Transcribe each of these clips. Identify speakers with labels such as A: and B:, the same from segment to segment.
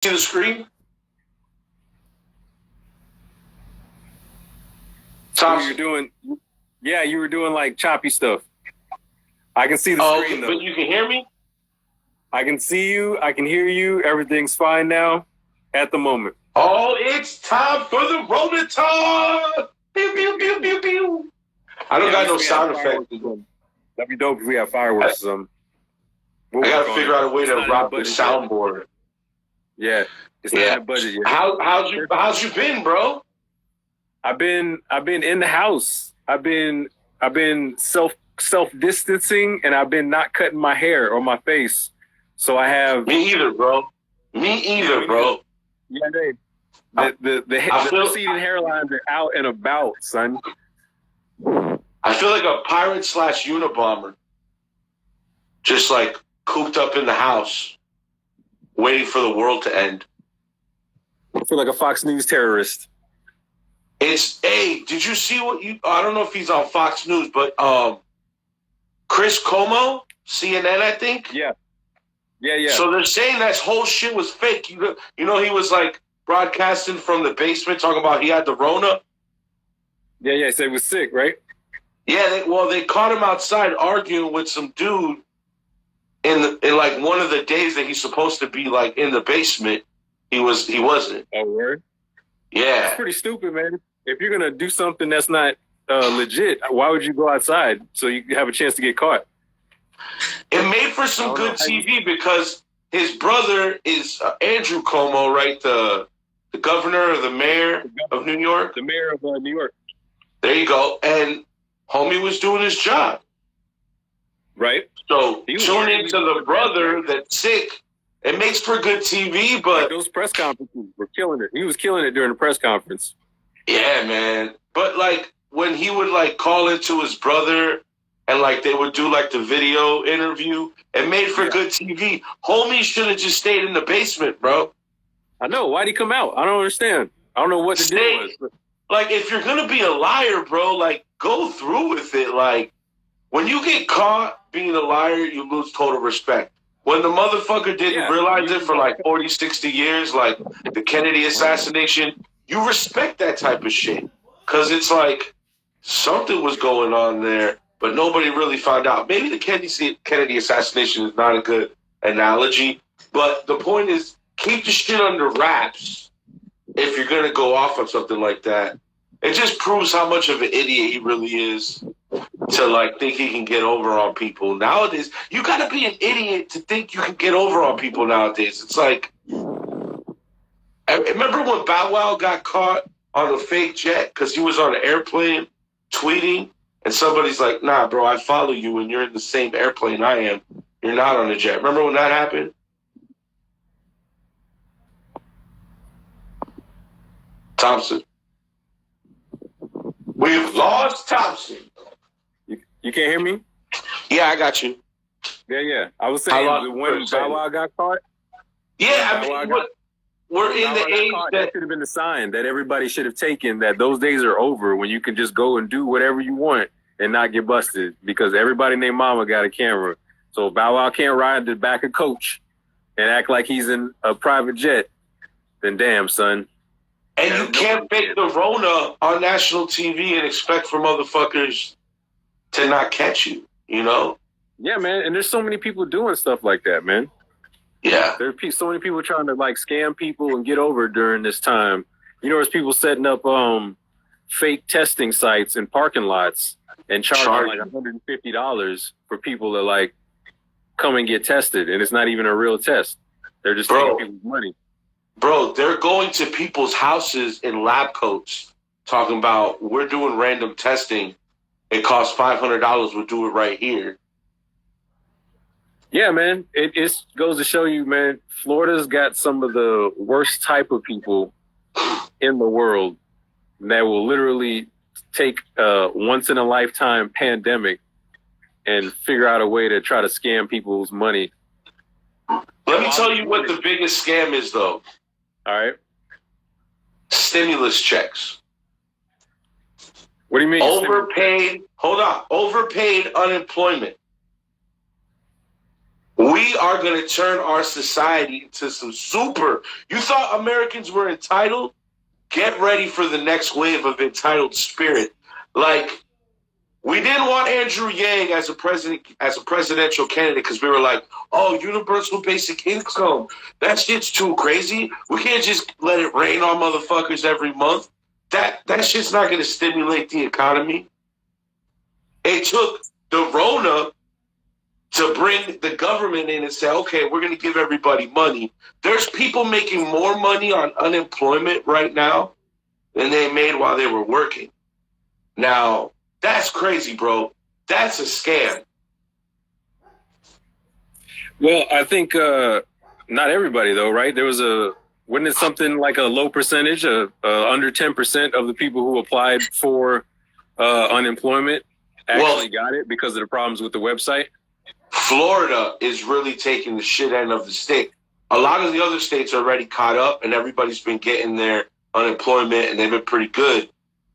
A: see the screen?
B: Thompson. You were doing, yeah, you were doing like choppy stuff. I can see the screen, though.
A: But you can hear me?
B: I can see you. I can hear you. Everything's fine now at the moment.
A: Oh, it's time for the Rona Talk! Pew, pew, pew, pew, pew. I don't got no sound effects.
B: That'd be dope if we have fireworks or something.
A: I gotta figure out a way to rock the soundboard.
B: Yeah, it's not in the budget yet.
A: How's you been, bro?
B: I've been in the house. I've been self distancing, and I've been not cutting my hair or my face. So I have.
A: Me either, bro. Bro.
B: Yeah, Dave. The receding hairlines are out and about, son.
A: I feel like a pirate / Unabomber, just like cooped up in the house, waiting for the world to end.
B: I feel like a Fox News terrorist.
A: Did you see I don't know if he's on Fox News, but Chris Cuomo, CNN, I think?
B: Yeah.
A: So they're saying that whole shit was fake. You know, he was like broadcasting from the basement talking about he had the Rona.
B: Yeah, so he was sick, right?
A: Yeah, they caught him outside arguing with some dude in like one of the days that he's supposed to be like in the basement. He wasn't.
B: Oh, word?
A: Yeah.
B: That's pretty stupid, man. If you're gonna do something that's not legit, why would you go outside so you have a chance to get caught?
A: It made for some good TV because his brother is Andrew Cuomo, right? The governor or the mayor of New York?
B: The mayor of New York.
A: There you go. And homie was doing his job.
B: Right.
A: So tune into the brother that's sick. It makes for good TV, but...
B: Like those press conferences were killing it. He was killing it during the press conference.
A: Yeah, man. But, like, when he would, like, call into his brother and, like, they would do, like, the video interview, it made for good TV. Homie should have just stayed in the basement, bro.
B: I know. Why'd he come out? I don't understand. I don't know what the deal was.
A: Like, if you're going to be a liar, bro, like, go through with it. Like, when you get caught being a liar, you lose total respect. When the motherfucker didn't realize it for like 40, 60 years, like the Kennedy assassination, you respect that type of shit. Because it's like something was going on there, but nobody really found out. Maybe the Kennedy assassination is not a good analogy, but the point is keep the shit under wraps if you're going to go off on something like that. It just proves how much of an idiot he really is to like think he can get over on people. Nowadays, you got to be an idiot to think you can get over on people nowadays. It's like, remember when Bow Wow got caught on a fake jet because he was on an airplane tweeting and somebody's like, nah, bro, I follow you and you're in the same airplane I am. You're not on a jet. Remember when that happened? Thompson. We've lost Thompson.
B: You can't hear me?
A: Yeah, I got you.
B: Yeah. I was saying when Bow Wow got caught.
A: Yeah, I mean, we're in the age
B: that should have been a sign that everybody should have taken that those days are over when you can just go and do whatever you want and not get busted because everybody named Mama got a camera. So Bow Wow can't ride the back of Coach and act like he's in a private jet. Then damn, son.
A: And you can't fake the Rona on national TV and expect for motherfuckers to not catch you, you know?
B: Yeah, man. And there's so many people doing stuff like that, man.
A: Yeah.
B: There's so many people trying to, like, scam people and get over during this time. You know, there's people setting up fake testing sites in parking lots and charging like $150 for people to, like, come and get tested. And it's not even a real test. They're just taking people's money.
A: Bro, they're going to people's houses in lab coats talking about we're doing random testing. It costs $500. We'll do it right here.
B: Yeah, man. It goes to show you, man, Florida's got some of the worst type of people in the world that will literally take a once-in-a-lifetime pandemic and figure out a way to try to scam people's money.
A: Let me tell you what the biggest scam is, though.
B: All right.
A: Stimulus checks.
B: What do you mean?
A: Overpaid unemployment. We are going to turn our society into some super. You thought Americans were entitled? Get ready for the next wave of entitled spirit. Like, we didn't want Andrew Yang as a presidential candidate because we were like, oh, universal basic income. That shit's too crazy. We can't just let it rain on motherfuckers every month. That shit's not going to stimulate the economy. It took the Rona to bring the government in and say, okay, we're going to give everybody money. There's people making more money on unemployment right now than they made while they were working. Now, that's crazy, bro. That's a scam.
B: Well, I think not everybody, though, right? Wasn't it something like a low percentage, under 10% of the people who applied for unemployment actually got it because of the problems with the website?
A: Florida is really taking the shit end of the stick. A lot of the other states are already caught up and everybody's been getting their unemployment and they've been pretty good.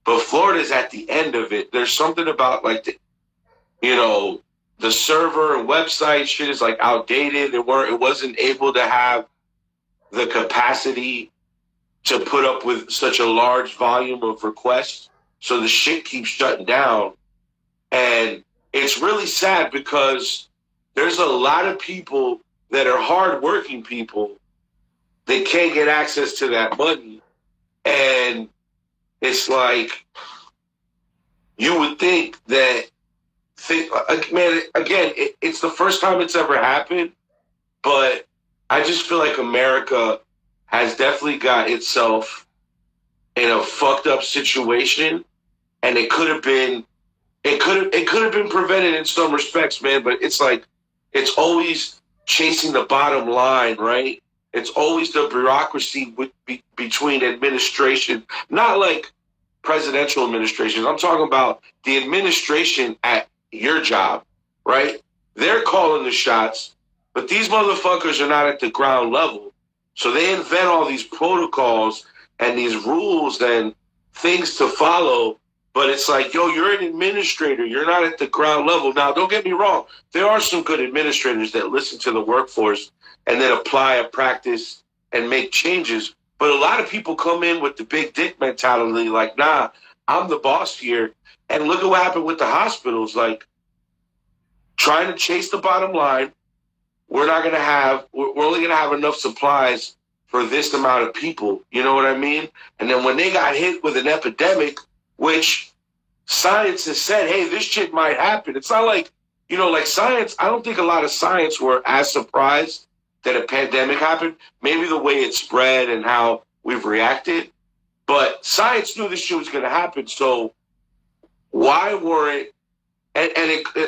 A: But Florida's at the end of it. There's something about like the server and website shit is like outdated. It wasn't able to have the capacity to put up with such a large volume of requests. So the shit keeps shutting down. And it's really sad because there's a lot of people that are hardworking people that can't get access to that money. And it's like, you would think that, man, again, it's the first time it's ever happened, but I just feel like America has definitely got itself in a fucked up situation, and it could have been prevented in some respects, man. But it's like, it's always chasing the bottom line, right? It's always the bureaucracy between administration, not like presidential administrations. I'm talking about the administration at your job, right? They're calling the shots, but these motherfuckers are not at the ground level. So they invent all these protocols and these rules and things to follow. But it's like, yo, you're an administrator. You're not at the ground level. Now, don't get me wrong. There are some good administrators that listen to the workforce and then apply a practice and make changes. But a lot of people come in with the big dick mentality, like, nah, I'm the boss here. And look at what happened with the hospitals, like trying to chase the bottom line. We're only going to have enough supplies for this amount of people. You know what I mean? And then when they got hit with an epidemic, which science has said, hey, this shit might happen. It's not like, like science. I don't think a lot of science were as surprised that a pandemic happened. Maybe the way it spread and how we've reacted. But science knew this shit was going to happen. So why weren't,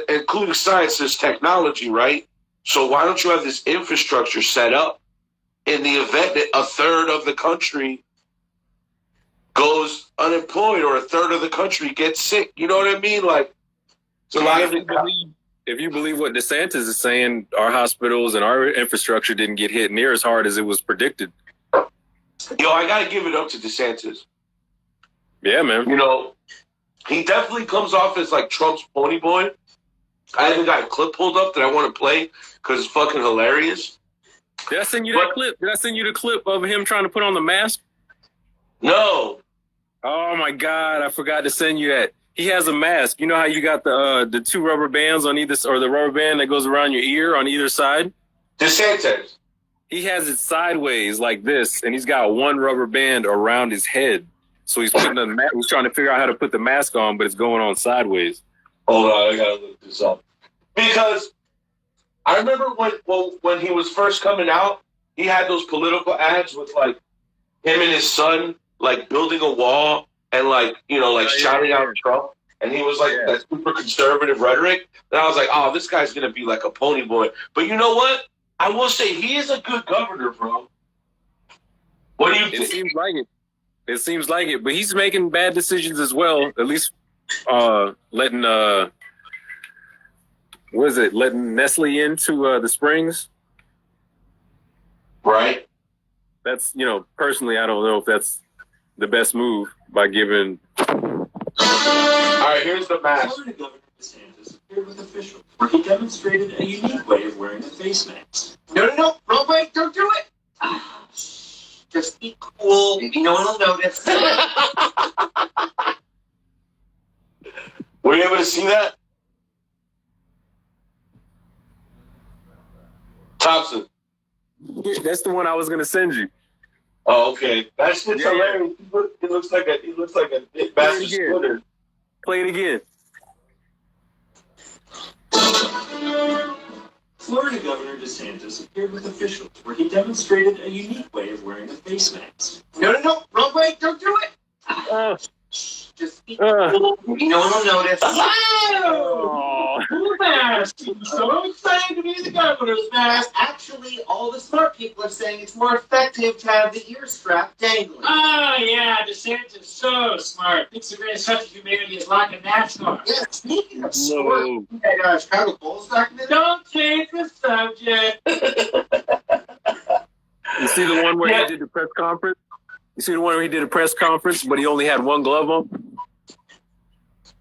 A: including science, there's technology, right? So why don't you have this infrastructure set up in the event that a third of the country goes unemployed or a third of the country gets sick? You know what I mean? Like, it's a lot of it.
B: If you believe what DeSantis is saying, our hospitals and our infrastructure didn't get hit near as hard as it was predicted.
A: Yo, I got to give it up to DeSantis.
B: Yeah, man.
A: He definitely comes off as like Trump's pony boy. I haven't got a clip pulled up that I want to play because it's fucking hilarious.
B: Did I send you that clip? Did I send you the clip of him trying to put on the mask?
A: No.
B: Oh my God, I forgot to send you that. He has a mask. You know how you got the two rubber bands on either, or the rubber band that goes around your ear on either side?
A: DeSantis.
B: He has it sideways like this, and he's got one rubber band around his head. So he's putting he's trying to figure out how to put the mask on, but it's going on sideways.
A: Hold on, I gotta look this up. Because I remember when he was first coming out, he had those political ads with like him and his son like building a wall and shouting out Trump. And he was like that super conservative rhetoric. And I was like, oh, this guy's gonna be like a pony boy. But you know what? I will say he is a good governor, bro. What do you think?
B: It seems like it. It seems like it. But he's making bad decisions as well. At least letting Nestle into the Springs.
A: Right.
B: That's, personally, I don't know if that's the best move by giving.
A: All right, here's the mask.
C: with officials, where he demonstrated a unique way of wearing a face mask. No, wrong way, don't do it. Just be cool, maybe no one will notice.
A: Were you able to see that? Thompson.
B: That's the one I was gonna send you.
A: Oh, okay. That shit's hilarious. He looks like a big bastard scooter.
B: Play it again.
C: Florida Governor DeSantis appeared with officials where he demonstrated a unique way of wearing a face mask. No, wrong way, don't do it. Just be cool, maybe no one will notice.
B: Oh.
C: Cool mask. So excited to be the governor's mask. Actually, all the smart people are saying it's more effective to have the ear strap dangling.
D: Oh, yeah, DeSantis is so smart. Thinks the greatest touch of humanity is like a NASCAR.
C: Yeah, speaking of sport, at Chicago Bulls back in the day.
D: Don't change the subject.
B: You see the one where he did the press conference? You see the one where he did a press conference, but he only had one glove on?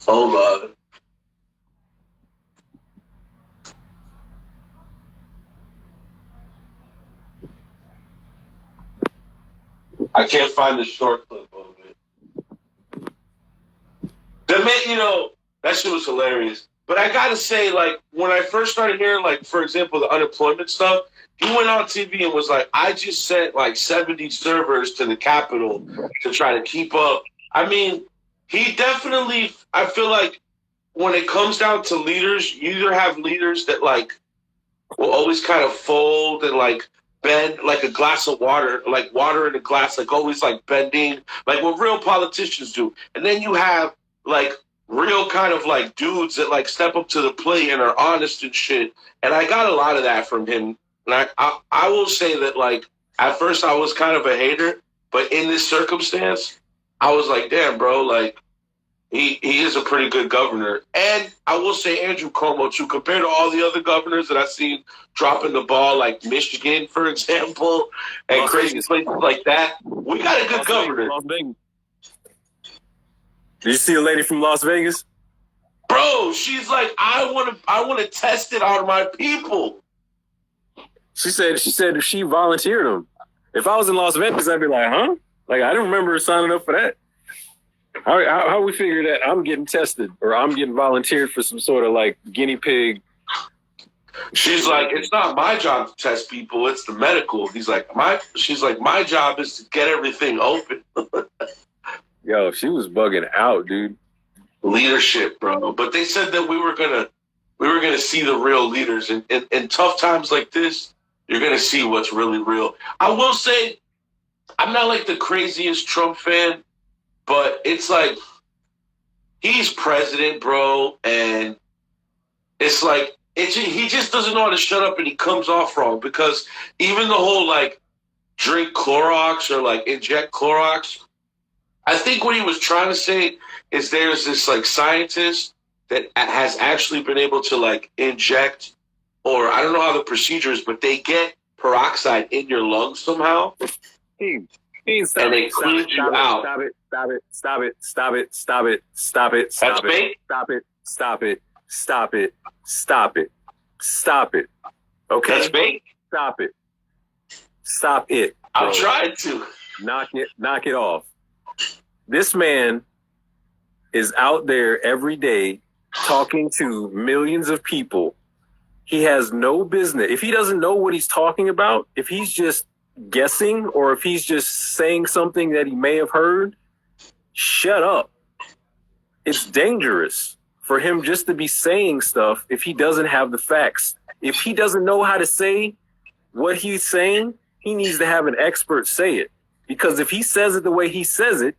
A: Hold on. I can't find the short clip of it. The man, that shit was hilarious. But I gotta say, like, when I first started hearing, like, for example, the unemployment stuff, he went on TV and was like, I just sent like 70 servers to the Capitol to try to keep up. I mean, he definitely, I feel like when it comes down to leaders, you either have leaders that like will always kind of fold and like bend like a glass of water, like water in a glass, like always like bending, like what real politicians do. And then you have like real kind of like dudes that like step up to the plate and are honest and shit. And I got a lot of that from him. And I will say that, like, at first I was kind of a hater, but in this circumstance, I was like, damn, bro, like, he is a pretty good governor. And I will say Andrew Cuomo, too, compared to all the other governors that I've seen dropping the ball, like Michigan, for example, and
B: Las
A: crazy
B: Vegas.
A: places like that, we got a good governor.
B: Las Vegas. Did you see a lady from Las Vegas?
A: Bro, she's like, I want to test it on my people.
B: She said she volunteered him. If I was in Las Vegas, I'd be like, huh? Like, I didn't remember signing up for that. How we figure that I'm getting tested or I'm getting volunteered for some sort of like guinea pig?
A: She's like, it's not my job to test people, it's the medical. She's like, my job is to get everything open.
B: Yo, she was bugging out, dude.
A: Leadership, bro. But they said that we were gonna see the real leaders. And in tough times like this, you're gonna see what's really real. I will say, I'm not like the craziest Trump fan, but it's like he's president, bro, and it's like he just doesn't know how to shut up, and he comes off wrong because even the whole like drink Clorox or like inject Clorox, I think what he was trying to say is there's this like scientist that has actually been able to like inject, or I don't know how the procedure is, but they get peroxide in your lungs somehow.
B: And
A: they clean you out.
B: Stop it. Okay?
A: That's fake?
B: Stop it.
A: I'm trying to.
B: Knock it off. This man is out there every day talking to millions of people. He has no business. If he doesn't know what he's talking about, if he's just guessing or if he's just saying something that he may have heard, shut up. It's dangerous for him just to be saying stuff if he doesn't have the facts. If he doesn't know how to say what he's saying, he needs to have an expert say it. Because if he says it the way he says it,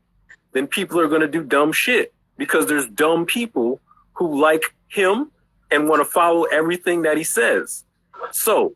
B: then people are going to do dumb shit. Because there's dumb people who like him and want to follow everything that he says. So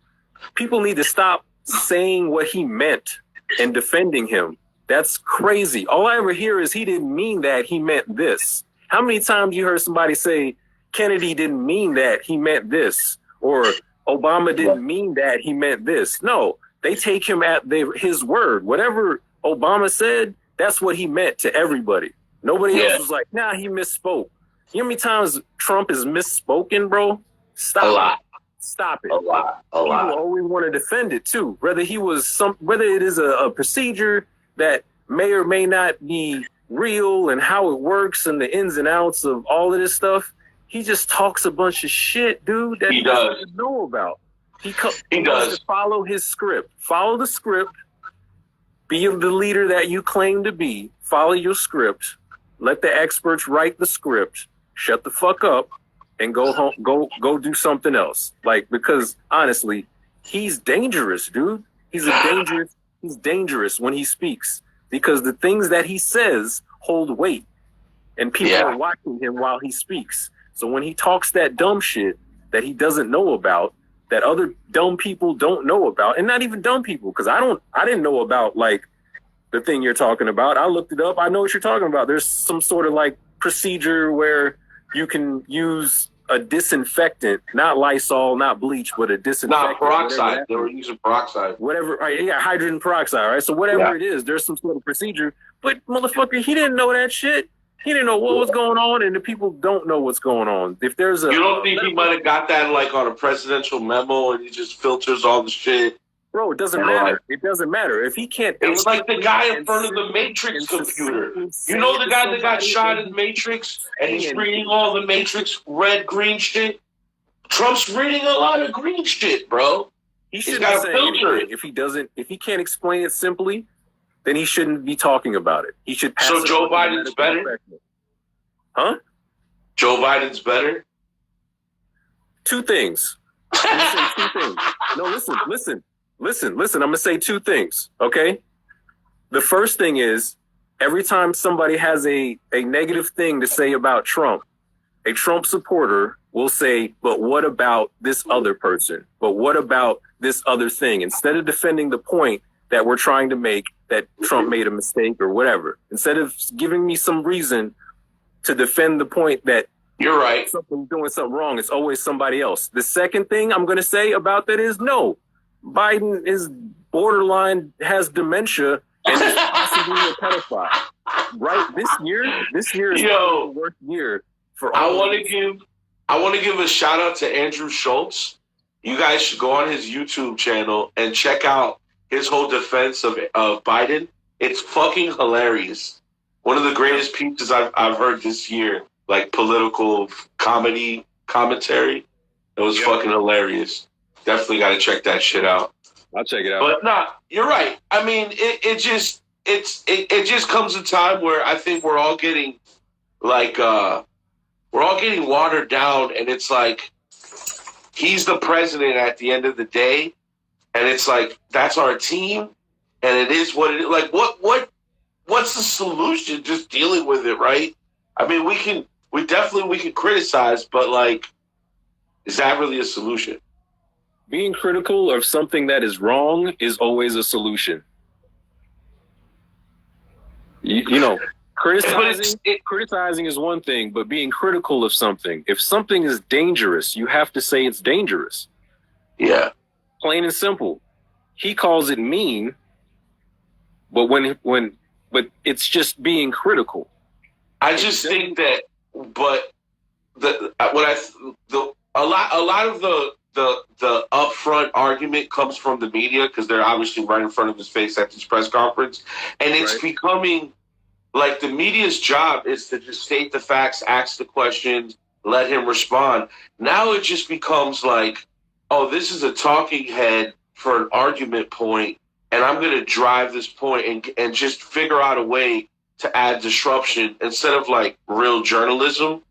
B: people need to stop saying what he meant and defending him. That's crazy. All I ever hear is he didn't mean that, he meant this. How many times you heard somebody say Kennedy didn't mean that, he meant this? Or Obama didn't mean that, he meant this? No, they take him at his word. Whatever Obama said, that's what he meant to everybody. Nobody else was like, nah, he misspoke. You know how many times Trump is misspoken, bro? Stop.
A: A lot.
B: Stop it.
A: A lot.
B: People always want to defend it too. Whether it is a procedure that may or may not be real and how it works and the ins and outs of all of this stuff, he just talks a bunch of shit, dude, that he doesn't know about. He does to follow his script. Follow the script. Be the leader that you claim to be. Follow your script. Let the experts write the script. Shut the fuck up and go home. Go do something else. Because honestly, he's dangerous, dude. He's dangerous when he speaks because the things that he says hold weight, and people are watching him while he speaks. So when he talks that dumb shit that he doesn't know about, that other dumb people don't know about, and not even dumb people, because I didn't know about the thing you're talking about. I looked it up. I know what you're talking about. There's some sort of procedure where you can use a disinfectant, not Lysol, not bleach, but a disinfectant.
A: Not peroxide. They were using peroxide.
B: Whatever. Right, yeah, hydrogen peroxide. Right. So whatever it is, there's some sort of procedure. But motherfucker, he didn't know that shit. He didn't know what was going on, and the people don't know what's going on. If there's
A: you don't think he might have got that on a presidential memo, and he just filters all the shit?
B: Bro, it doesn't matter. It doesn't matter if he can't.
A: It's like the guy in front of the Matrix computer. You know the guy that got shot in Matrix, and he's reading all the Matrix red, green shit. Trump's reading a lot of green shit, bro.
B: He's got a filter. If he can't explain it simply, then he shouldn't be talking about it. He should pass
A: So Joe Biden's better?
B: Huh?
A: Joe Biden's better?
B: Two things. I'm gonna say two things. No, listen. I'm gonna say two things, okay? The first thing is, every time somebody has a negative thing to say about Trump, a Trump supporter will say, but what about this other person? But what about this other thing? Instead of defending the point that we're trying to make, that Trump made a mistake or whatever, instead of giving me some reason to defend the point that
A: you're right,
B: something's doing something wrong, it's always somebody else. The second thing I'm going to say about that is, no, Biden is borderline, has dementia, and is possibly a pedophile. Right? This year is the worst year for all.
A: I want to give a shout out to Andrew Schultz. You guys should go on his YouTube channel and check out his whole defense of Biden. It's fucking hilarious. One of the greatest pieces I've heard this year, political commentary. It was fucking hilarious. Definitely got to check that shit out.
B: I'll check it out.
A: But nah, you're right. I mean, it just comes a time where I think we're all getting watered down, and it's like he's the president at the end of the day. And it's that's our team, and it is what it is. What's the solution? Just dealing with it, right? I mean, we can criticize, but is that really a solution?
B: Being critical of something that is wrong is always a solution. You know, criticizing is one thing, but being critical of something, if something is dangerous, you have to say it's dangerous.
A: Yeah.
B: Plain and simple. He calls it mean, but but it's just being critical.
A: I just think that, but a lot of the upfront argument comes from the media because they're obviously right in front of his face at this press conference, and it's becoming the media's job is to just state the facts, ask the questions, let him respond. Now it just becomes oh, this is a talking head for an argument point, and I'm going to drive this point and just figure out a way to add disruption instead of real journalism.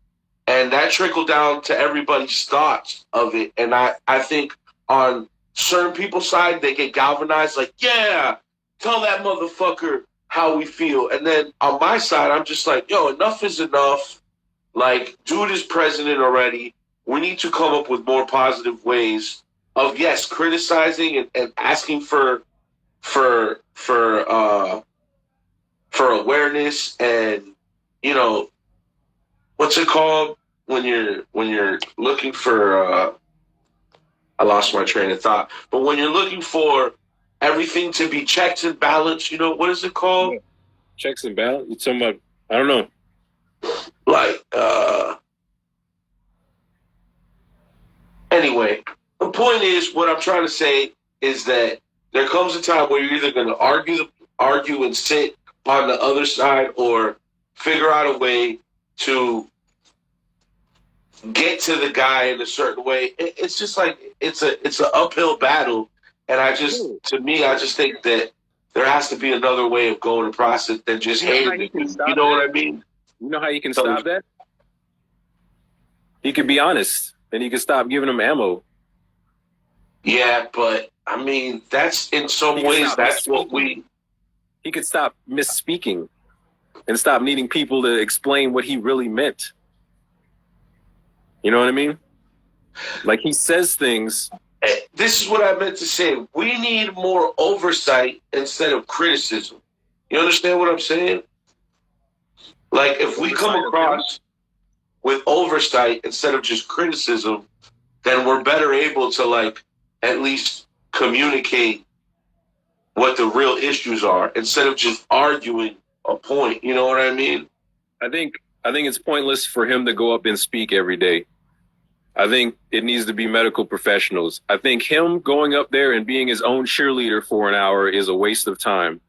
A: And that trickled down to everybody's thoughts of it. And I think on certain people's side, they get galvanized yeah, tell that motherfucker how we feel. And then on my side, I'm just yo, enough is enough. Dude is president already. We need to come up with more positive ways of criticizing and asking for awareness, and what's it called when you're looking for I lost my train of thought, but when you're looking for everything to be checks and balance, what is it called?
B: Checks and balance? You're talking about, I don't know.
A: Anyway, the point is, what I'm trying to say is that there comes a time where you're either going to argue and sit on the other side, or figure out a way to get to the guy in a certain way. It's just like it's an uphill battle, and I just think that there has to be another way of going the process than just hating it. You know what I mean?
B: You know how you can stop that? He can be honest, and he can stop giving them ammo.
A: Yeah, but I mean, that's in some ways that's what we.
B: He could stop misspeaking and stop needing people to explain what he really meant. You know what I mean? Like, he says things.
A: This is what I meant to say. We need more oversight instead of criticism. You understand what I'm saying? Like, if we come across with oversight instead of just criticism, then we're better able to, like, at least communicate what the real issues are instead of just arguing a point. You know what I mean?
B: I think it's pointless for him to go up and speak every day. I think it needs to be medical professionals. I think him going up there and being his own cheerleader for an hour is a waste of time.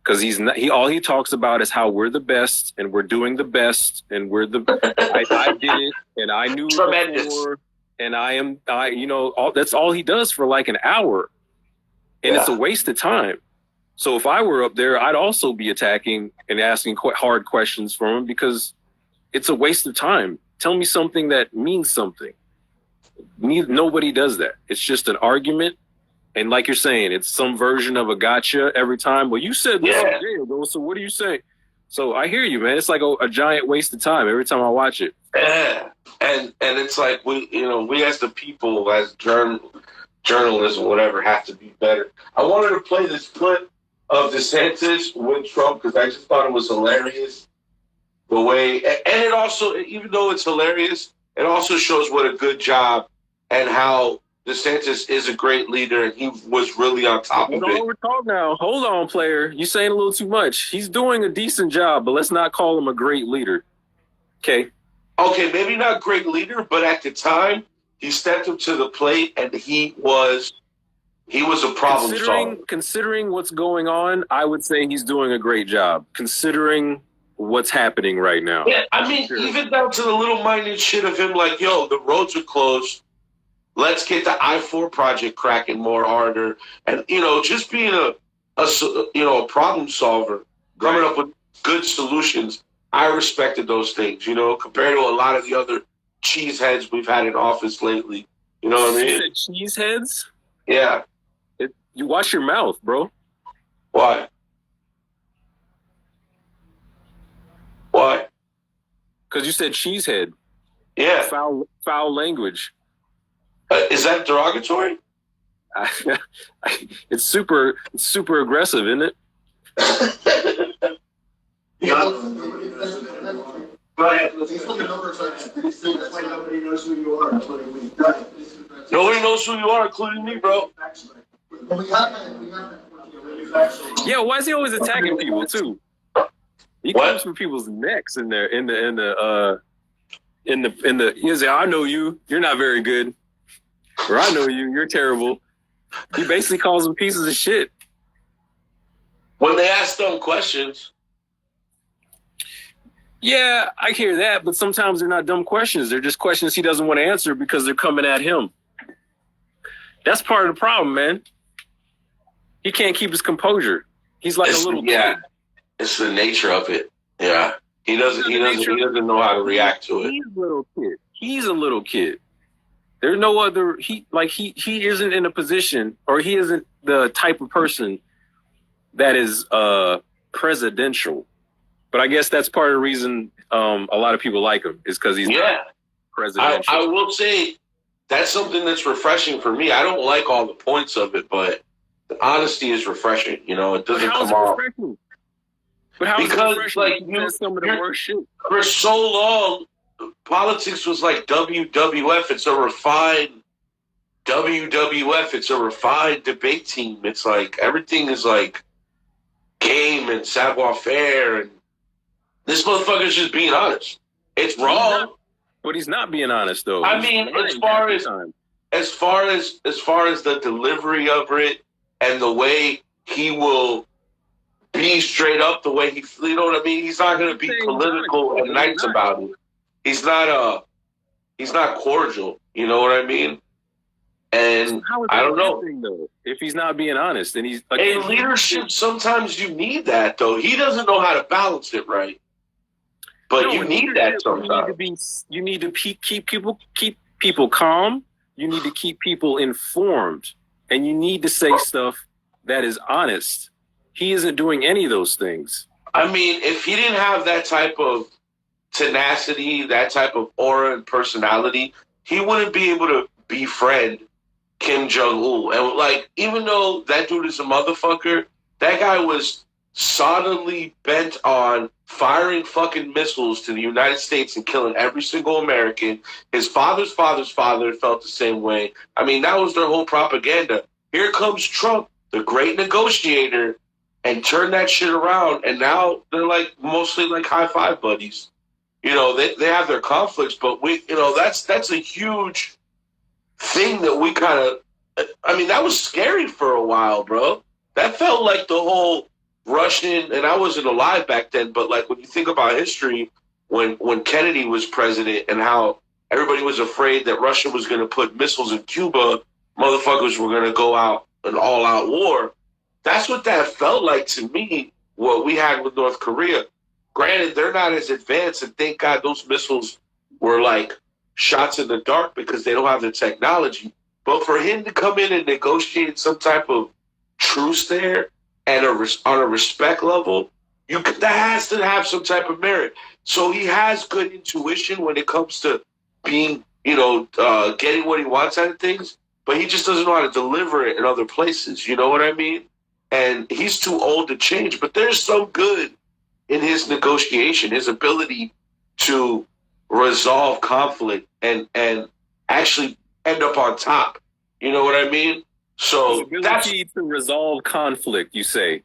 B: Because all he talks about is how we're the best and we're doing the best and I did it and I knew
A: tremendous
B: before and that's all he does for like an hour. And it's a waste of time. So if I were up there, I'd also be attacking and asking hard questions from him, because it's a waste of time. Tell me something that means something. Nobody does that. It's just an argument. And like you're saying, it's some version of a gotcha every time. Well, you said this a day ago, so what do you say? So I hear you, man. It's like a giant waste of time every time I watch it.
A: Yeah. And it's like we as the people, as journalism, whatever, have to be better. I wanted to play this clip of DeSantis with Trump because I just thought it was hilarious. The way, and it also, even though it's hilarious, it also shows what a good job and how DeSantis is a great leader, and he was really on top of it.
B: Hold on, player. You're saying a little too much. He's doing a decent job, but let's not call him a great leader. Okay,
A: maybe not great leader, but at the time, he stepped up to the plate, and he was a problem solver.
B: Considering what's going on, I would say he's doing a great job. Considering what's happening right now.
A: Yeah, I mean, even down to the little minute shit of him, like, yo, the roads are closed. Let's get the I-4 project cracking more harder, and just being a problem solver, coming up with good solutions. I respected those things, compared to a lot of the other cheeseheads we've had in office lately. You know what I mean?
B: Cheeseheads?
A: Yeah.
B: You watch your mouth, bro.
A: Why? Why?
B: Because you said cheesehead.
A: Yeah.
B: Foul language.
A: Is that derogatory?
B: It's super aggressive, isn't it?
A: Go ahead.
E: Nobody knows who you are, including me.
A: Nobody knows who you are, including me, bro.
B: Yeah, why is he always attacking people too? He comes for people's necks in there, he say, I know you, you're not very good. Or I know you, you're terrible. He basically calls them pieces of shit.
A: When they ask dumb questions.
B: Yeah, I hear that, but sometimes they're not dumb questions. They're just questions he doesn't want to answer because they're coming at him. That's part of the problem, man. He can't keep his composure. He's like a little kid.
A: It's the nature of it. Yeah. He doesn't know how to react to it.
B: He's a little kid. He's a little kid. There's no other he isn't in a position, or he isn't the type of person that is presidential. But I guess that's part of the reason a lot of people like him, is because he's not presidential.
A: I will say that's something that's refreshing for me. I don't like all the points of it, but the honesty is refreshing. It doesn't come off.
B: But how is it refreshing?
A: Like,
B: some of the worst shit.
A: For so long, politics was like WWF. It's a refined WWF. It's a refined debate team. It's like everything is like game and savoir faire, and this motherfucker's just being honest. It's wrong,
B: But he's not being honest though.
A: I mean, as far as the delivery of it and the way he will be straight up, the way you know what I mean? He's not going to be political and nice about it. He's not cordial. You know what I mean? And I don't know.
B: Though, if he's not being honest, and he's like,
A: in leadership, sometimes you need that though. He doesn't know how to balance it right. But you need that sometimes.
B: You need to keep people calm. You need to keep people informed, and you need to say stuff that is honest. He isn't doing any of those things.
A: I mean, if he didn't have that type of tenacity, that type of aura and personality, he wouldn't be able to befriend Kim Jong-un. And like, even though that dude is a motherfucker, that guy was solidly bent on firing fucking missiles to the United States and killing every single American. His father's father's father felt the same way. I mean, that was their whole propaganda. Here comes Trump, the great negotiator, and turn that shit around. And now they're like mostly like high five buddies. You know, they have their conflicts, but that's a huge thing that we kind of, I mean, that was scary for a while, bro. That felt like the whole Russian, and I wasn't alive back then, but like when you think about history, when Kennedy was president and how everybody was afraid that Russia was going to put missiles in Cuba, motherfuckers were going to go out an all-out war. That's what that felt like to me, what we had with North Korea. Granted, they're not as advanced, and thank God those missiles were like shots in the dark because they don't have the technology. But for him to come in and negotiate some type of truce there and on a respect level, that has to have some type of merit. So he has good intuition when it comes to being, getting what he wants out of things, but he just doesn't know how to deliver it in other places. You know what I mean? And he's too old to change, but there's some good in his negotiation, his ability to resolve conflict and actually end up on top. You know what I mean? So
B: his ability to resolve conflict, you say?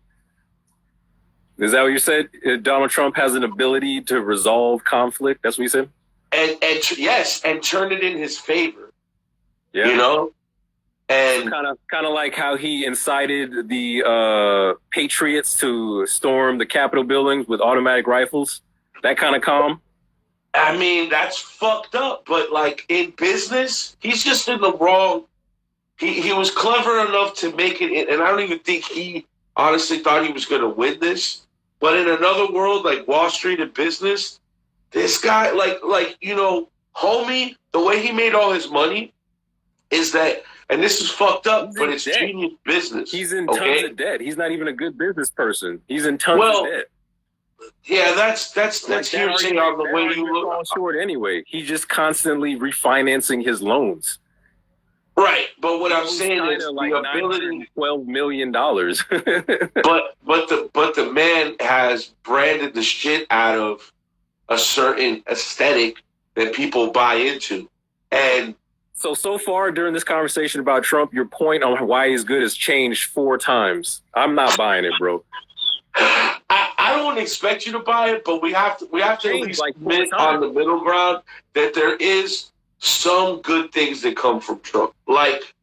B: Is that what you said? Donald Trump has an ability to resolve conflict? That's what you said?
A: And yes, and turn it in his favor.
B: Yeah.
A: You know? And
B: so kind of like how he incited the Patriots to storm the Capitol buildings with automatic rifles. That kind of calm.
A: I mean, that's fucked up. But like in business, he's just in the wrong. He was clever enough to make it, and I don't even think he honestly thought he was going to win this. But in another world, like Wall Street and business, this guy, homie, the way he made all his money is that. And this is fucked up, but it's genius business.
B: He's in tons of debt. He's not even a good business person. He's in tons of debt.
A: Yeah, that's hearsay on the way you look.
B: Falls short anyway. He's just constantly refinancing his loans.
A: Right, but what I'm saying is
B: like
A: the ability,
B: $12 million.
A: but the man has branded the shit out of a certain aesthetic that people buy into, and.
B: So far during this conversation about Trump, your point on why he's good has changed 4 times. I'm not buying it, bro.
A: I don't expect you to buy it, but we have to at least admit on the middle ground that there is some good things that come from Trump. Like,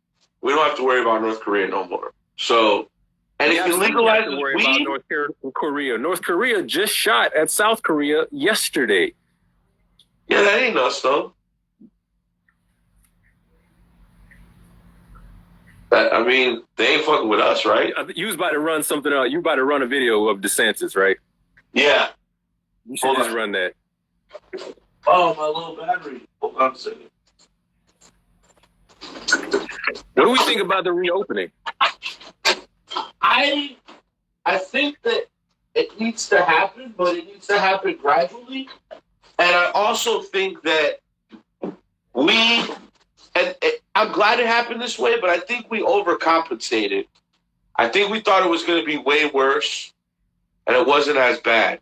A: we don't have to worry about North Korea no more. So, and if you legalize weed,
B: North Korea. North Korea just shot at South Korea yesterday.
A: Yeah, that ain't us though. I mean, they ain't fucking with us, right?
B: You was about to run something out. You about to run a video of DeSantis, right?
A: Yeah.
B: You should just run that.
A: Oh, my little battery. Hold on a second.
B: What do we think about the reopening?
A: I think that it needs to happen, but it needs to happen gradually. And I also think that I'm glad it happened this way, but I think we overcompensated. I think we thought it was going to be way worse, and it wasn't as bad.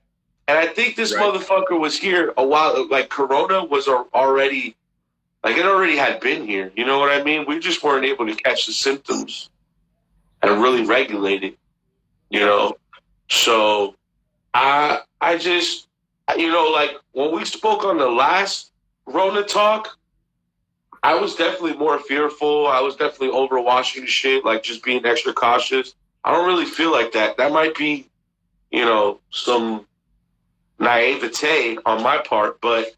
A: And I think this motherfucker was here a while. Like, Corona was already, like, it already had been here. You know what I mean? We just weren't able to catch the symptoms and really regulate it, you know? So I just, like, when we spoke on the last Rona talk, I was definitely more fearful. I was definitely overwatching the shit, like just being extra cautious. I don't really feel like that. That might be, some naivete on my part, but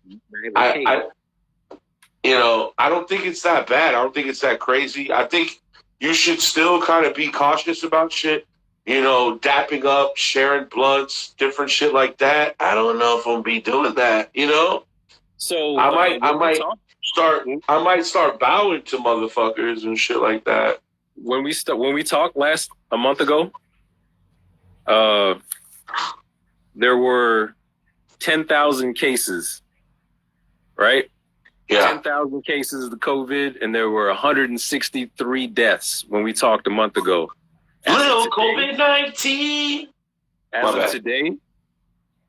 A: I don't think it's that bad. I don't think it's that crazy. I think you should still kind of be cautious about shit. Dapping up, sharing blunts, different shit like that. I don't know if I'm gonna be doing that.
B: So
A: I might start bowing to motherfuckers and shit like that.
B: When we talked a month ago, there were 10,000 cases, right?
A: Yeah.
B: 10,000 cases of the COVID, and there were 163 deaths when we talked a month ago.
A: Little COVID-19.
B: As of today,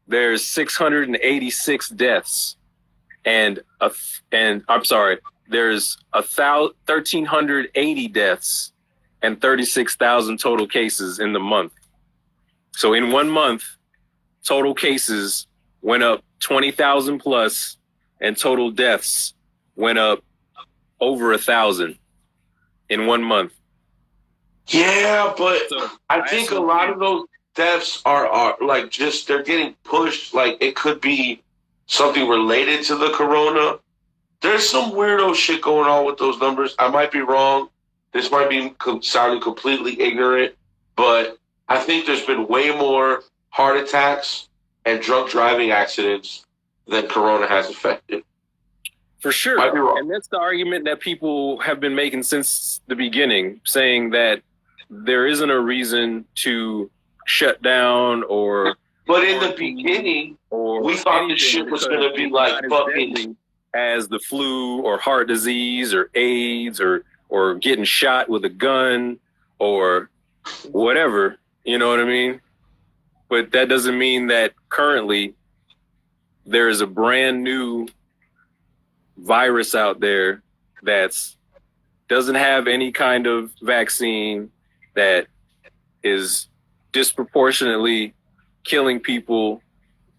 B: there's 686 deaths, and I'm sorry, there's 1,380 deaths and 36,000 total cases in the month. So in 1 month, total cases went up 20,000 plus, and total deaths went up over 1,000 in 1 month.
A: Yeah, but I think a lot of those deaths are like just they're getting pushed. Like it could be something related to the corona. There's some weirdo shit going on with those numbers. I might be wrong. This might be sounding completely ignorant, but I think there's been way more heart attacks and drunk driving accidents than corona has affected.
B: For sure. And that's the argument that people have been making since the beginning, saying that there isn't a reason to shut down or...
A: But in the beginning, we thought this shit was going to be like fucking...
B: As the flu or heart disease or AIDS or getting shot with a gun or whatever, you know what I mean? But that doesn't mean that currently there is a brand new virus out there that's doesn't have any kind of vaccine, that is disproportionately killing people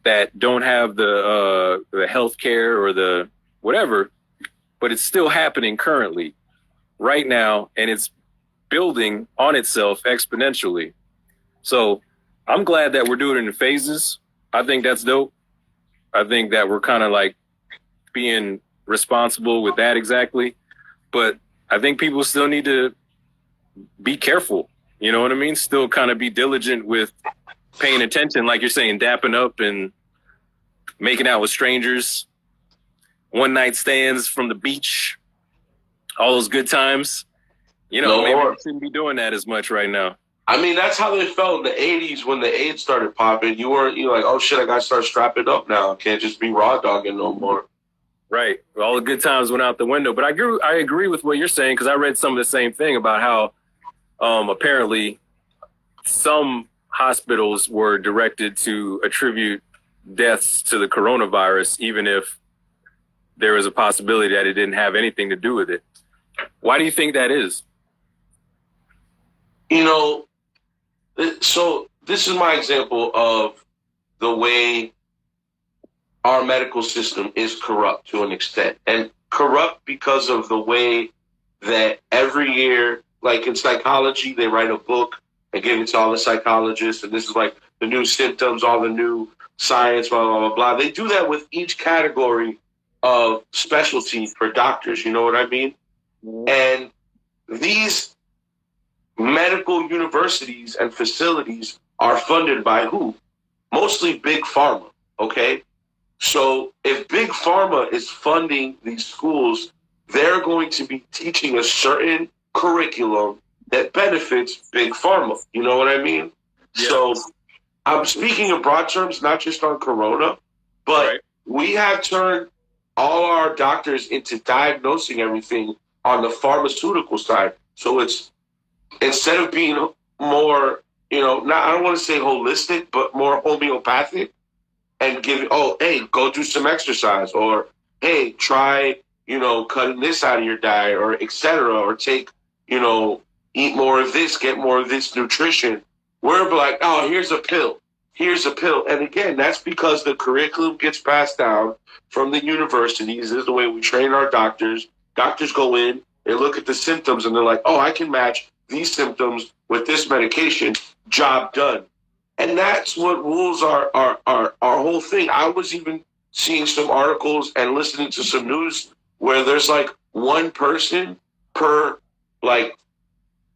B: that don't have the health care or the whatever, but it's still happening currently right now, and it's building on itself exponentially. So I'm glad that we're doing it in phases. I think that's dope. I think that we're kind of like being responsible with that exactly. But I think people still need to be careful. You know what I mean? Still kind of be diligent with paying attention, like you're saying, dapping up and making out with strangers, one night stands from the beach, all those good times. Maybe we shouldn't be doing that as much right now.
A: I mean, that's how they felt in the 80s when the AIDS started popping. You're like, oh shit, I got to start strapping up now. I can't just be raw dogging no more.
B: Right. All the good times went out the window. But I agree with what you're saying, because I read some of the same thing about how apparently some hospitals were directed to attribute deaths to the coronavirus, even if there was a possibility that it didn't have anything to do with it. Why do you think that is?
A: So this is my example of the way our medical system is corrupt to an extent, and corrupt because of the way that every year, like in psychology, they write a book and give it to all the psychologists, and this is like the new symptoms, all the new science, blah, blah, blah, blah. They do that with each category of specialty for doctors, you know what I mean? And these medical universities and facilities are funded by who? Mostly big pharma, okay? So if big pharma is funding these schools, they're going to be teaching a certain curriculum that benefits big pharma. You know what I mean? Yeah. So I'm speaking in broad terms, not just on corona, but we have turned all our doctors into diagnosing everything on the pharmaceutical side. So it's, instead of being more, I don't want to say holistic, but more homeopathic, and give, hey, go do some exercise, or hey, try, cutting this out of your diet, or et cetera, or take, eat more of this, get more of this nutrition. We're like, oh, here's a pill. here's a pill. And again, that's because the curriculum gets passed down from the universities. This is the way we train our doctors. Doctors go in, they look at the symptoms, and they're like, oh, I can match these symptoms with this medication. Job done. And that's what rules our whole thing. I was even seeing some articles and listening to some news where there's like one person per like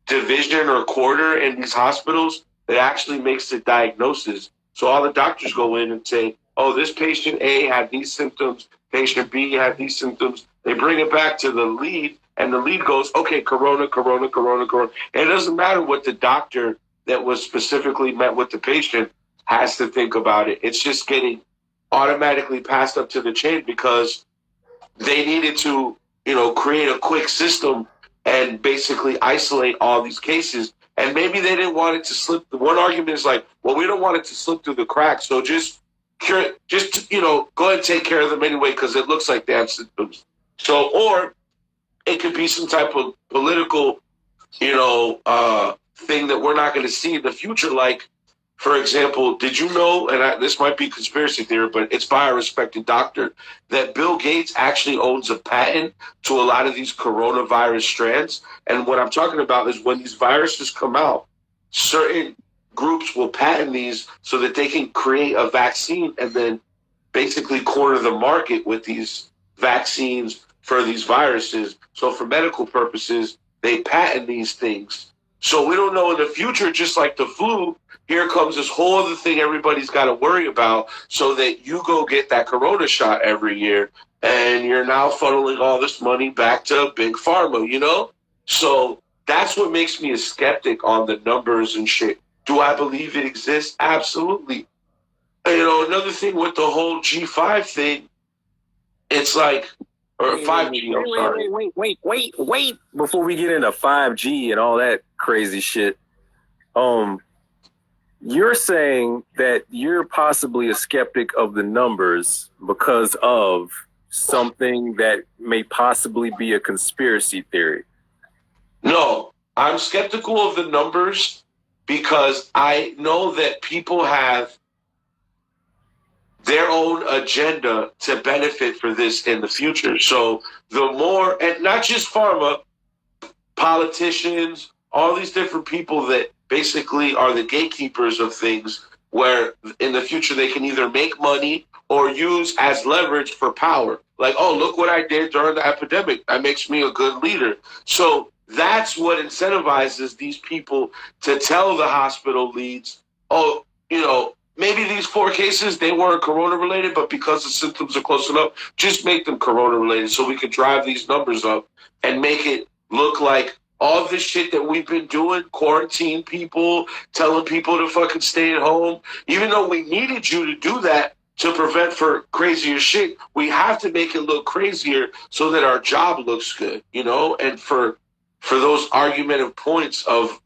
A: division or quarter in these hospitals that actually makes the diagnosis. So all the doctors go in and say, oh, this patient A had these symptoms, patient B had these symptoms. They bring it back to the lead, and the lead goes, okay, corona. And it doesn't matter what the doctor that was specifically met with the patient has to think about it. It's just getting automatically passed up to the chain because they needed to, create a quick system and basically isolate all these cases. And maybe they didn't want it to slip. One argument is like, well, we don't want it to slip through the cracks, so just go ahead and take care of them anyway because it looks like they have symptoms. So, or it could be some type of political, thing that we're not going to see in the future. Like, for example, did you know, and this might be conspiracy theory, but it's by a respected doctor, that Bill Gates actually owns a patent to a lot of these coronavirus strands? And what I'm talking about is when these viruses come out, certain groups will patent these so that they can create a vaccine and then basically corner the market with these vaccines for these viruses. So for medical purposes, they patent these things. So we don't know in the future, just like the flu, here comes this whole other thing everybody's got to worry about so that you go get that corona shot every year and you're now funneling all this money back to big pharma, So that's what makes me a skeptic on the numbers and shit. Do I believe it exists? Absolutely. Another thing with the whole G5 thing, it's like, or 5G, I'm sorry.
B: Wait. Before we get into 5G and all that crazy shit, you're saying that you're possibly a skeptic of the numbers because of something that may possibly be a conspiracy theory.
A: No, I'm skeptical of the numbers because I know that people have their own agenda to benefit for this in the future. So the more, and not just pharma, politicians, all these different people that basically are the gatekeepers of things, where in the future they can either make money or use as leverage for power. Like, oh, look what I did during the epidemic. That makes me a good leader. So that's what incentivizes these people to tell the hospital leads, oh, maybe these 4 cases, they weren't corona-related, but because the symptoms are close enough, just make them corona-related so we can drive these numbers up and make it look like all this shit that we've been doing, quarantine people, telling people to fucking stay at home. Even though we needed you to do that to prevent for crazier shit, we have to make it look crazier so that our job looks good, and for those argumentative points of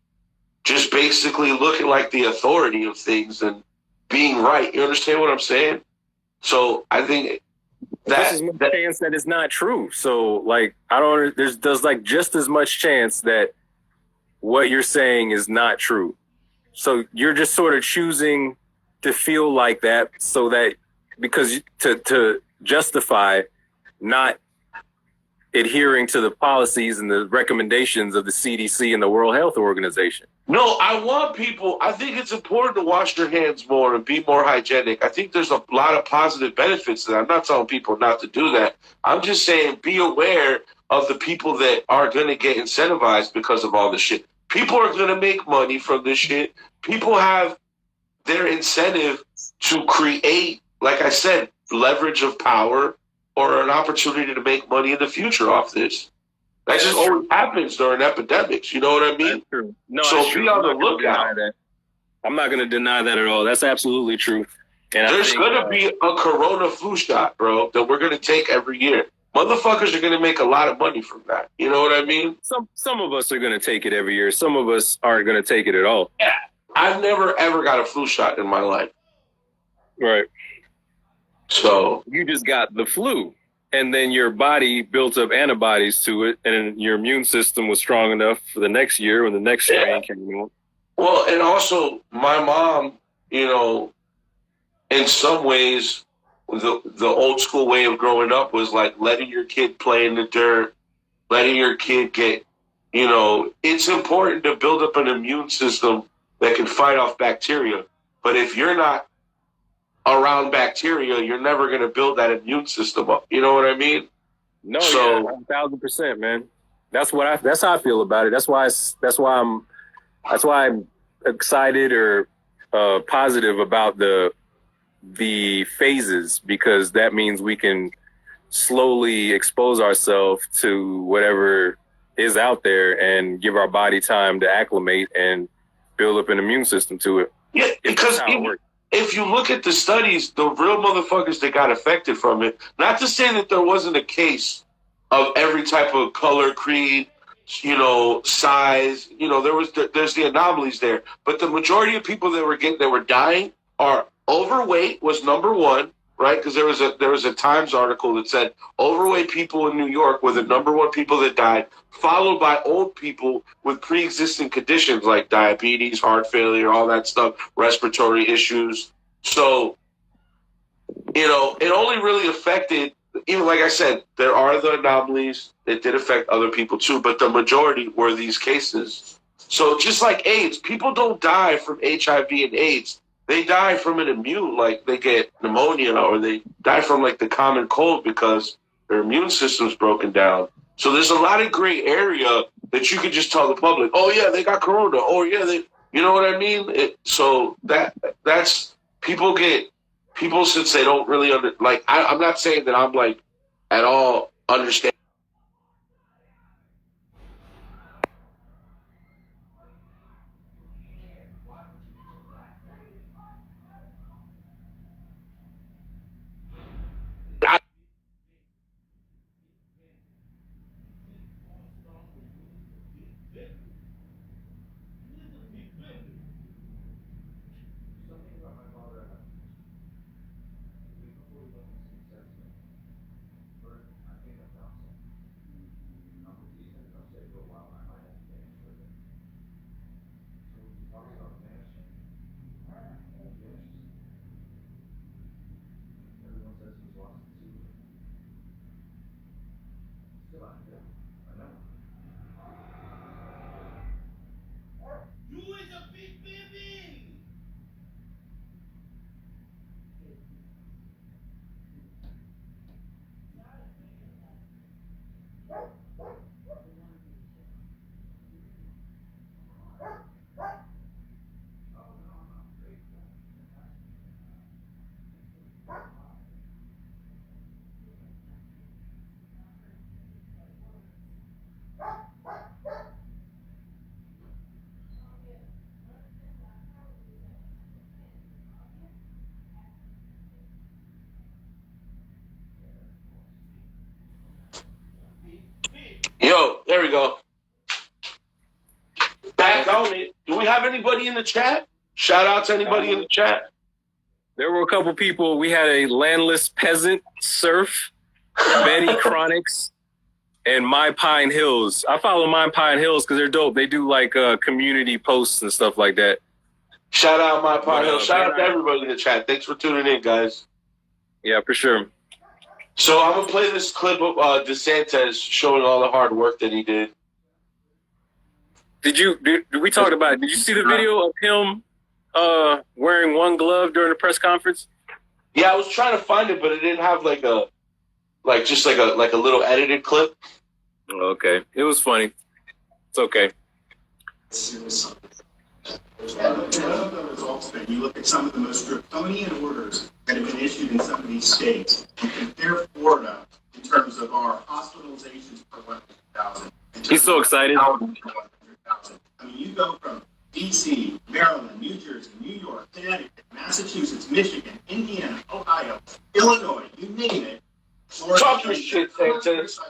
A: just basically looking like the authority of things and being right. You understand what I'm saying? So I think
B: there's more chance that it's not true. So like, there's like just as much chance that what you're saying is not true. So you're just sort of choosing to feel like that so that because to justify not adhering to the policies and the recommendations of the CDC and the World Health Organization.
A: No, I think it's important to wash your hands more and be more hygienic. I think there's a lot of positive benefits to that. I'm not telling people not to do that. I'm just saying be aware of the people that are going to get incentivized because of all this shit. People are going to make money from this shit. People have their incentive to create, like I said, leverage of power or an opportunity to make money in the future off this. That just always happens during epidemics. You know what I mean?
B: That's true. No,
A: so be on the lookout.
B: I'm not going to deny that at all. That's absolutely true. And
A: there's going to be a corona flu shot, bro, that we're going to take every year. Motherfuckers are going to make a lot of money from that. You know what I mean?
B: Some of us are going to take it every year. Some of us aren't going to take it at all.
A: Yeah. I've never, ever got a flu shot in my life.
B: Right.
A: So
B: you just got the flu. And then your body built up antibodies to it, and your immune system was strong enough for the next year when the next strain came on.
A: Well, and also my mom, in some ways, the old school way of growing up was like letting your kid play in the dirt, letting your kid get, it's important to build up an immune system that can fight off bacteria. But if you're not around bacteria, you're never going to build that immune system up. You know what I mean?
B: No, so, yeah, 1,000%, man. That's how I feel about it. That's why I'm excited or positive about the phases, because that means we can slowly expose ourselves to whatever is out there and give our body time to acclimate and build up an immune system to it.
A: Yeah, because if you look at the studies, the real motherfuckers that got affected from it, not to say that there wasn't a case of every type of color, creed, size, there's the anomalies there. But the majority of people that were dying are overweight was number one, right? Because there was a Times article that said overweight people in New York were the number one people that died, followed by old people with pre-existing conditions like diabetes, heart failure, all that stuff, respiratory issues. So, it only really affected, even like I said, there are the anomalies that did affect other people too, but the majority were these cases. So just like AIDS, people don't die from HIV and AIDS. They die from an immune, like they get pneumonia, or they die from like the common cold because their immune system's broken down. So there's a lot of gray area that you could just tell the public, oh yeah, they got corona. Oh yeah, you know what I mean? So that's people since they don't really I'm not saying that I'm like at all understand. Yo, there we go. Back on it. Do we have anybody in the chat? Shout out to anybody in the chat.
B: There were a couple people. We had a landless peasant, Surf, Betty Chronics, and My Pine Hills. I follow My Pine Hills because they're dope. They do like community posts and stuff like that.
A: Shout out My Pine Hills. Shout out to everybody in the chat. Thanks for tuning in, guys.
B: Yeah, for sure.
A: So I'm going to play this clip of DeSantis showing all the hard work that he did.
B: Did we talk about it? Did you see the video of him wearing one glove during the press conference?
A: Yeah, I was trying to find it, but it didn't have like a little edited clip.
B: Okay. It was funny. It's okay.
E: You look at some of the most draconian orders that have been issued in some of these states, and compare Florida in terms of our hospitalizations per 100,000.
B: He's so excited.
E: I mean, you go from D.C., Maryland, New Jersey, New York, Connecticut, Massachusetts, Michigan, Indiana, Ohio, Illinois, you name it. Florida.
A: Talk your shit, Sanchez.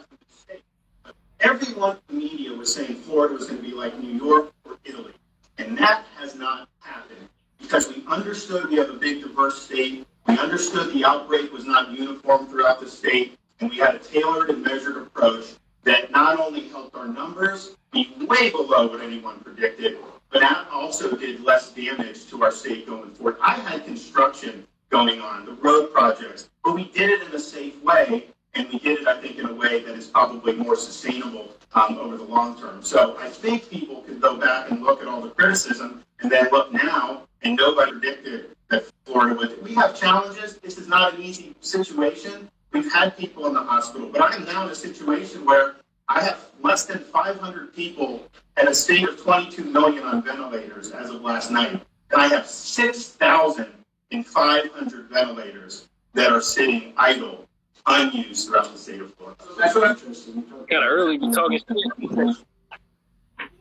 E: Everyone in the media was saying Florida was going to be like New York or Italy. And that has not happened because we understood we have a big, diverse state. We understood the outbreak was not uniform throughout the state. And we had a tailored and measured approach that not only helped our numbers be way below what anyone predicted, but that also did less damage to our state going forward. I had construction going on, the road projects, but we did it in a safe way, and we did it, I think, in a way that is probably more sustainable over the long term. So I think people can go back and look at all the criticism and then look now, and nobody predicted that Florida would. We have challenges. This is not an easy situation. We've had people in the hospital, but I am now in a situation where I have less than 500 people at a state of 22 million on ventilators as of last night. And I have 6,500 ventilators that are sitting idle, unused throughout the state of Florida.
B: That's what I'm interested. Kind of early to be talking shit.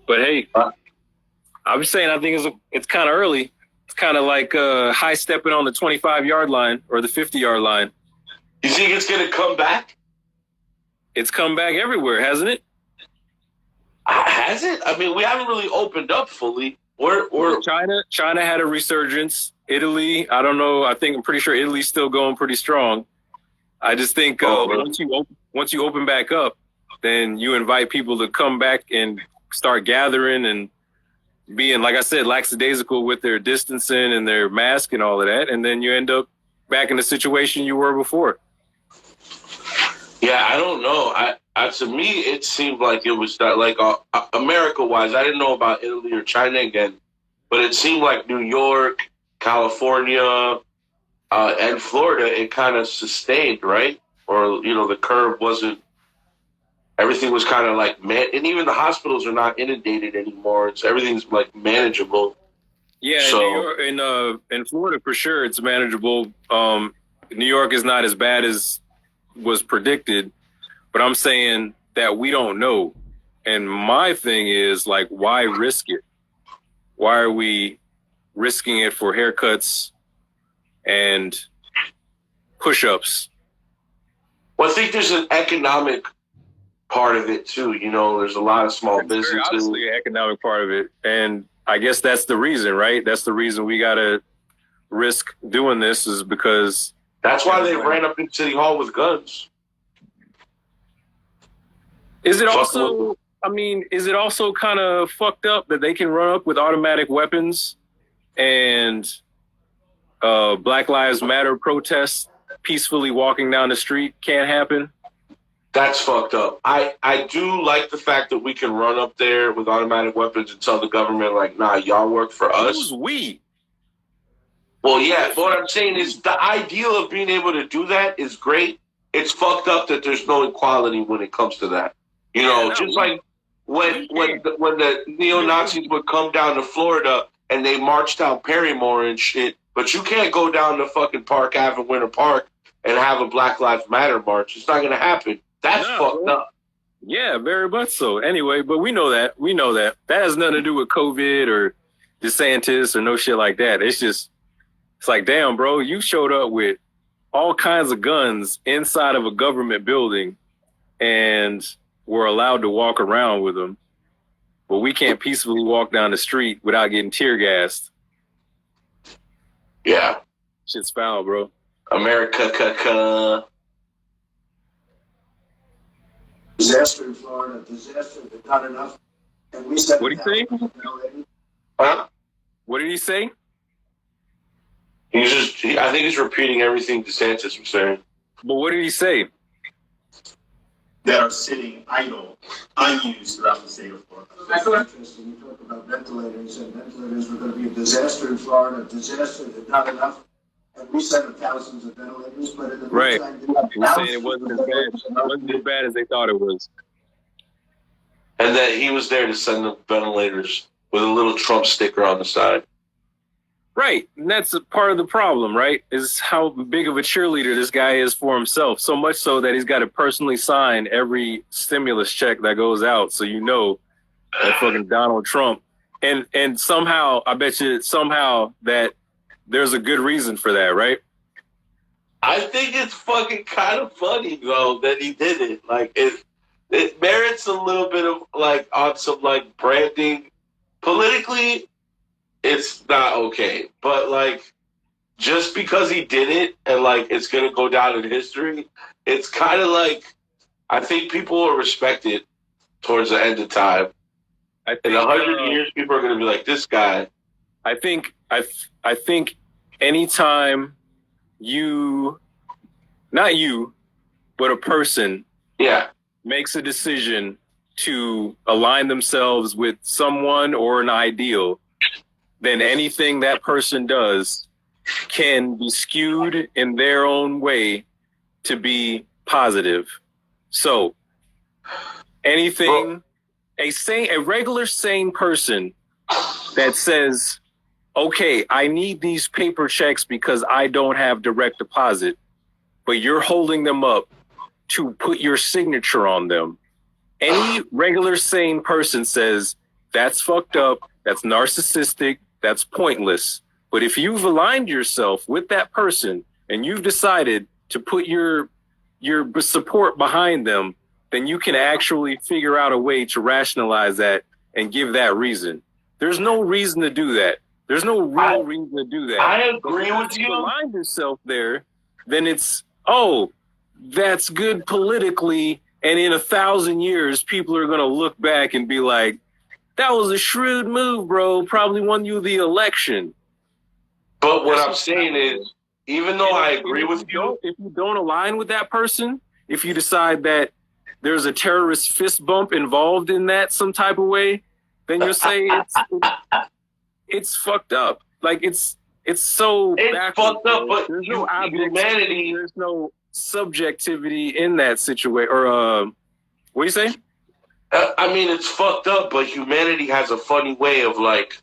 B: But hey, I was saying I think it's kind of early. It's kind of like high stepping on the 25-yard line or the 50-yard line.
A: You think it's going to come back?
B: It's come back everywhere, hasn't it?
A: Has it? I mean, we haven't really opened up fully.
B: China had a resurgence. Italy, I don't know. I'm pretty sure Italy's still going pretty strong. I just think once you open back up, then you invite people to come back and start gathering and being, like I said, lackadaisical with their distancing and their mask and all of that, and then you end up back in the situation you were before.
A: Yeah, I don't know. To me, it seemed like it was that, like, America-wise, I didn't know about Italy or China again, but it seemed like New York, California, and Florida, it kind of sustained, right? Or, the curve wasn't, everything was kind of like, and even the hospitals are not inundated anymore. Everything's like manageable.
B: Yeah, so, in Florida, for sure, it's manageable. New York is not as bad as was predicted, but I'm saying that we don't know. And my thing is, like, why risk it? Why are we risking it for haircuts and push-ups?
A: Well, I think there's an economic part of it too. There's a lot of small businesses.
B: Very obviously an economic part of it. And I guess that's the reason, right? That's the reason we got to risk doing this, is because...
A: That's why they ran up in City Hall with guns.
B: Is it also kind of fucked up that they can run up with automatic weapons and Black Lives Matter protests peacefully walking down the street can't happen?
A: That's fucked up. I do like the fact that we can run up there with automatic weapons and tell the government, like, nah, y'all work for us.
B: Who's we?
A: Well, yeah, but what I'm saying is the ideal of being able to do that is great. It's fucked up that there's no equality when it comes to that. Just like when the neo-Nazis would come down to Florida and they marched down Perrymore and shit, but you can't go down to fucking Park Ave, Winter Park, and have a Black Lives Matter march. It's not going to happen. That's fucked up.
B: Yeah, very much so. Anyway, but we know that. That has nothing to do with COVID or DeSantis or no shit like that. It's like, damn, bro, you showed up with all kinds of guns inside of a government building and were allowed to walk around with them. But we can't peacefully walk down the street without getting tear gassed.
A: Yeah.
B: Shit's foul, bro.
A: America.
F: Disaster in Florida, disaster, but not enough. And we said,
B: what did he say?
A: Huh?
B: What did he say?
A: I think he's repeating everything DeSantis was saying.
B: But what did he say?
E: That are sitting idle, unused throughout the state of Florida.
F: That's interesting. You talk about ventilators, and ventilators were going to be a disaster in Florida, disaster, but not enough. And we sent thousands of ventilators, but in the meantime,
B: we're saying it wasn't as bad. It wasn't as bad as they thought it was.
A: And that he was there to send the ventilators with a little Trump sticker on the side.
B: Right. And that's a part of the problem, right? Is how big of a cheerleader this guy is for himself. So much so that he's got to personally sign every stimulus check that goes out. So that fucking Donald Trump. And somehow, I bet you that there's a good reason for that, right?
A: I think it's fucking kind of funny, though, that he did it. Like, it merits a little bit of, like, on some, like, branding. Politically, it's not okay. But, like, just because he did it and, like, it's going to go down in history, it's kind of like, I think people will respect it towards the end of time. In 100 years, people are going to be like, this guy.
B: I think anytime not you, but a person makes a decision to align themselves with someone or an ideal, then anything that person does can be skewed in their own way to be positive. So anything, a regular sane person that says, okay, I need these paper checks because I don't have direct deposit, but you're holding them up to put your signature on them. Any regular sane person says, that's fucked up, that's narcissistic, that's pointless. But if you've aligned yourself with that person and you've decided to put your support behind them, then you can actually figure out a way to rationalize that and give that reason. There's no reason to do that. There's no real reason to do that.
A: I agree with you.
B: If you align yourself there, then it's, that's good politically. And in 1,000 years, people are going to look back and be like, that was a shrewd move, bro. Probably won you the election.
A: But what I'm saying is, even though I agree with you,
B: if you don't align with that person, if you decide that there's a terrorist fist bump involved in that some type of way, then you'll say it's fucked up. Like it's so
A: fucked up. But
B: there's no
A: humanity.
B: There's no subjectivity in that situation. Or what do you say?
A: I mean, it's fucked up, but humanity has a funny way of like.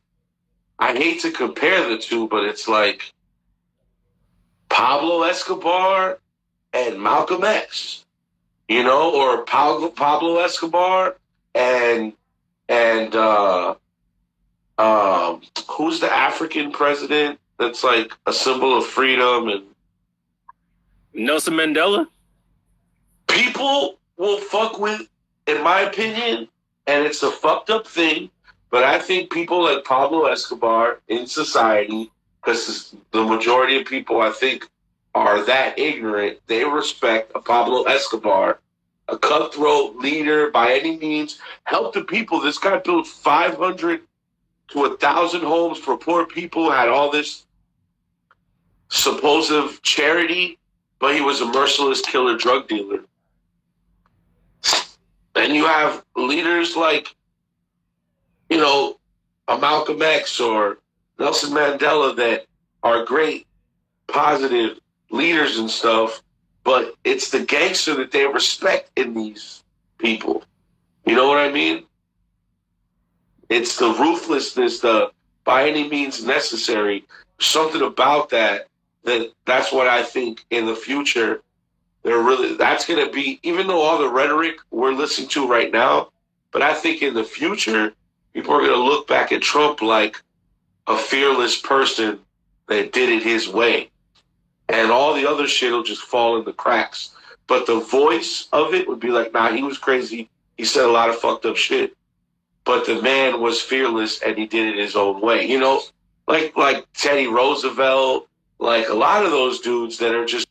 A: I hate to compare the two, but it's like Pablo Escobar and Malcolm X, you know, or Pablo Escobar and who's the African president that's like a symbol of freedom and
B: Nelson Mandela?
A: People will fuck with, in my opinion, and it's a fucked up thing, but I think people like Pablo Escobar in society, because the majority of people I think are that ignorant, they respect a Pablo Escobar, a cutthroat leader by any means, helped the people. This guy built 500 to 1,000 homes for poor people, had all this supposed charity, but he was a merciless killer drug dealer. And you have leaders like, you know, a Malcolm X or Nelson Mandela that are great, positive leaders and stuff, but it's the gangster that they respect in these people. You know what I mean? It's the ruthlessness, the by any means necessary. Something about that's what I think in the future, that's going to be, even though all the rhetoric we're listening to right now, but I think in the future, people are going to look back at Trump like a fearless person that did it his way. And all the other shit will just fall in the cracks. But the voice of it would be like, nah, he was crazy. He said a lot of fucked up shit. But the man was fearless and he did it his own way. You know, like Teddy Roosevelt, like a lot of those dudes that are just